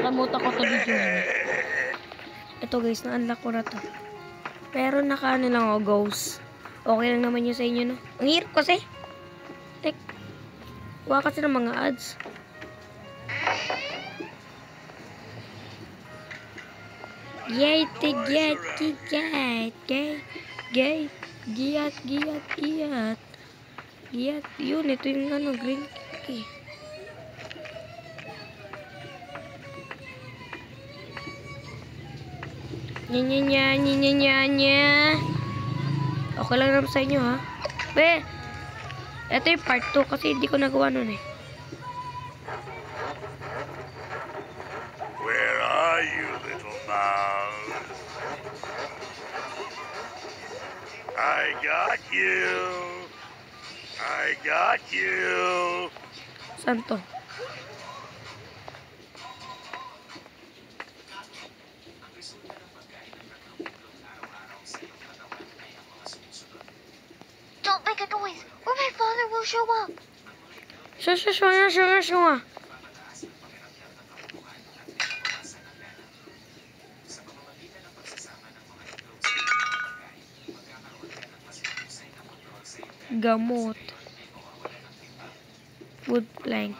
Nakalimutan ko to video. Ito guys, na-unlock ko na to. Pero naka-ano lang ako, ghost. Okay lang naman yun sa inyo, no? Ang hirap kasi. Tek. Kuha kasi ng mga ads. Yay, tigyat, tigyat, gay, gay, giyat, giyat, giyat. Giyat, yun, ito yung ano, green key. Nya. Okay lang naman sa inyo, ha? Ito yung part 2 kasi hindi ko nagawa nun, eh. Where are you, little mouse? I got you. I got you. Saan to? Don't make a noise, or my father will show up. Shua. Gamot. Wood plank.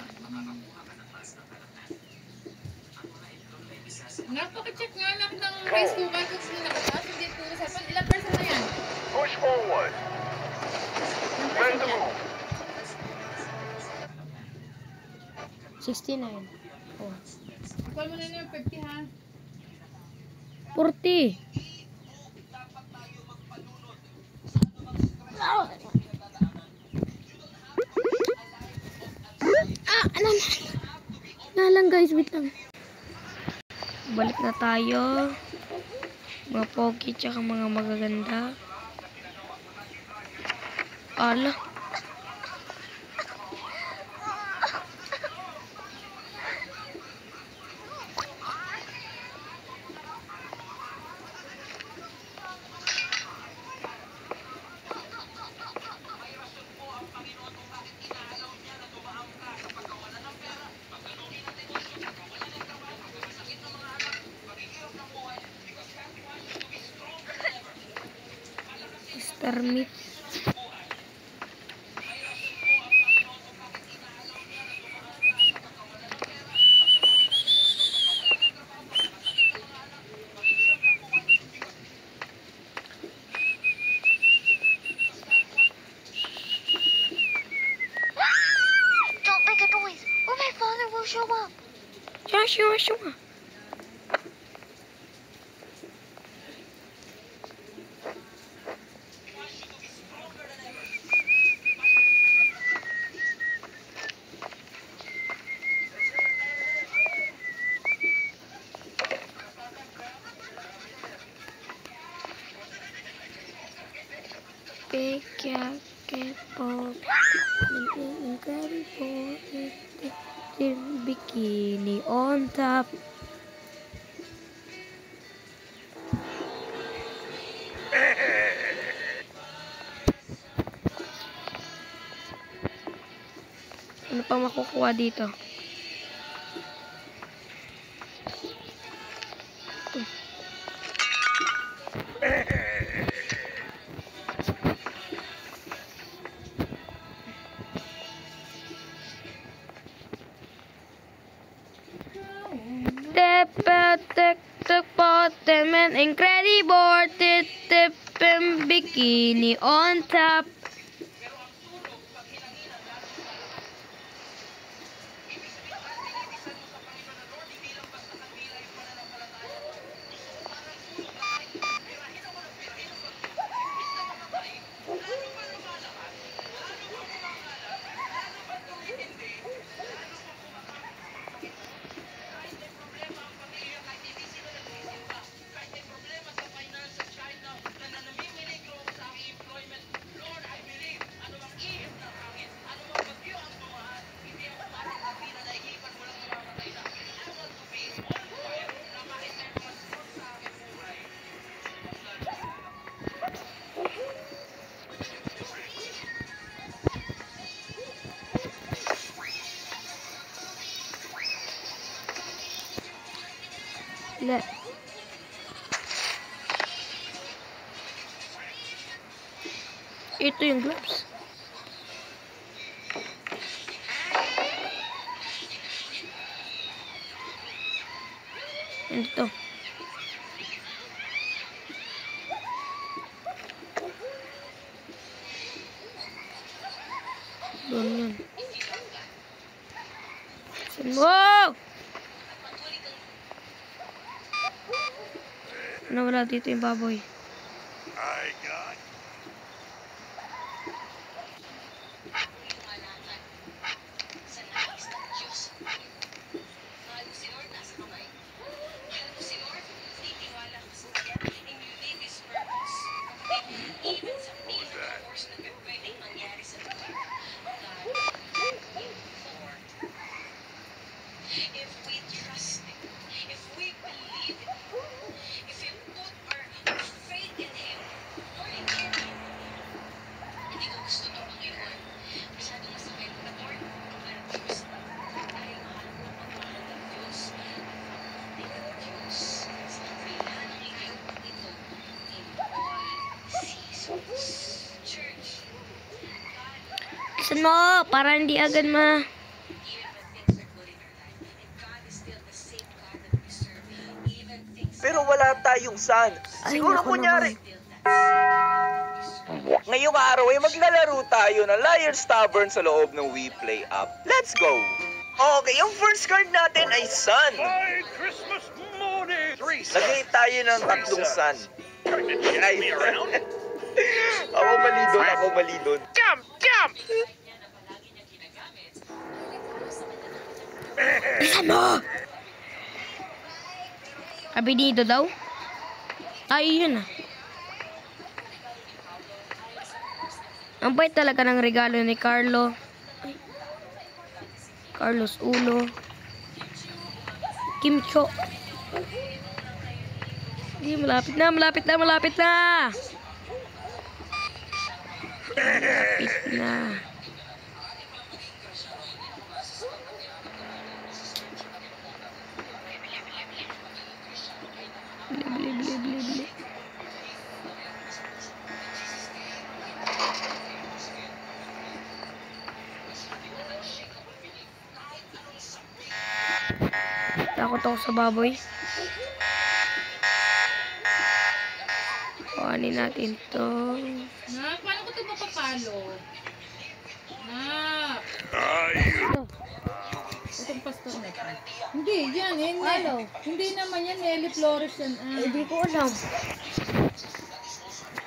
Napaka-check nga lang ng rice cooker kung sino nakataas, hindi po usapan. Ilang person na yan? Push forward. Ready to move. 69. Oh. Call mo na yung 50 ha. 40. Ano lang guys, wait lang. Balik na tayo. Mga pogi tsaka mga magaganda. Ala. Mr. Meat. Don't make a noise, or my father will show up. Shua. Bikini on top. Ano pang makukuha dito? Temen incredible bikini on top. Wala. Ito yung gloves. Ito. Doon yun. Wow! Nawala dito yung baboy. I got Saan mo? Para hindi agad Pero wala tayong sun. Ay, Siguro naku kunyari, ngayong araw ay maglalaro tayo ng Liar Stubborn sa loob ng WePlay app. Let's go! Okay, yung first card natin ay sun. by Christmas morning. 3 suns. Lagay tayo ng tatlong sun. Trying to chase me around. Ako mali doon. Jump, jump. Saan mo? Abinido daw? Ay, yun ah. Ang bait talaga ng regalo ni Carlo. Ay. Carlos Ulo. Kim Cho. Hindi, malapit na. Malapit na. Malapit na. Bli, bli, bli, bli, bli. Takot ako sa baboy. Kuhanin natin to. Nak, paano ko ito mapapalo? Nak, Ito. itong pastor na ito. Hindi, yan. Ano? Hindi naman yan. Nelly Flores yan. Hindi ko alam.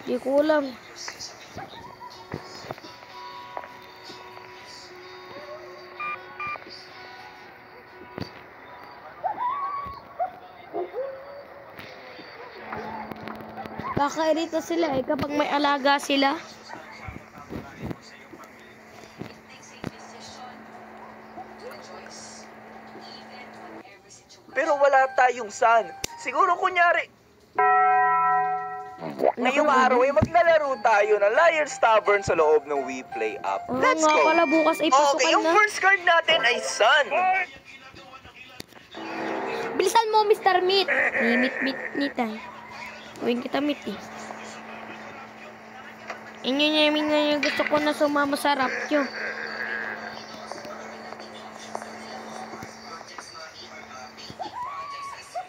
Hindi ko alam. Kakairita sila eh kapag may alaga sila. Pero wala tayong sun. Siguro kunyari, ngayong araw ay maglalaro tayo ng Liar Stubborn sa loob ng WePlay app. Oo Let's nga go! pala, bukas ay Okay, pasukan yung na. first card natin ay sun. Bilisan mo, Mr. Meat. Meat ay. Gawin kita meat eh. Inyo namin nga yung gusto ko na sumama sa rapture.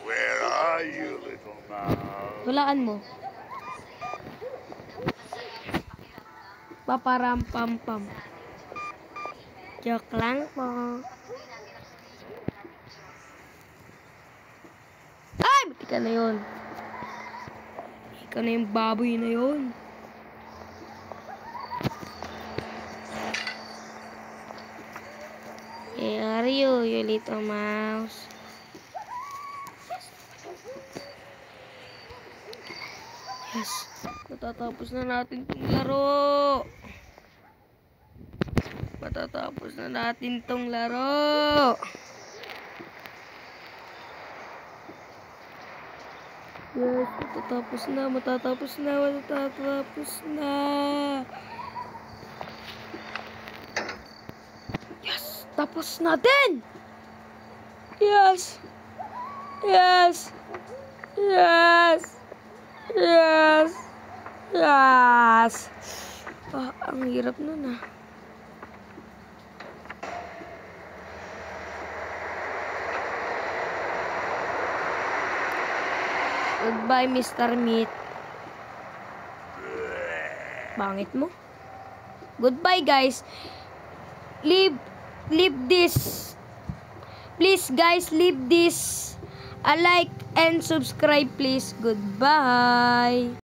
Where are you, little mouse? Hulaan mo. Paparam-pam-pam. Joke lang po. Ay! Buti ka na yun. Ikaw na yung baboy na yun. Hey, are you little mouse? Yes. Matatapos na natin tong laro. Matatapos na natin tong laro. Yes, matatapos na. Yes, tapos natin. Yes. Yes! Yes! Yes! Ah, ang hirap nun ah. Goodbye, Mr. Meat. Bangit mo. Goodbye, guys. Leave this. Please, guys, leave this a like and subscribe, please. Goodbye.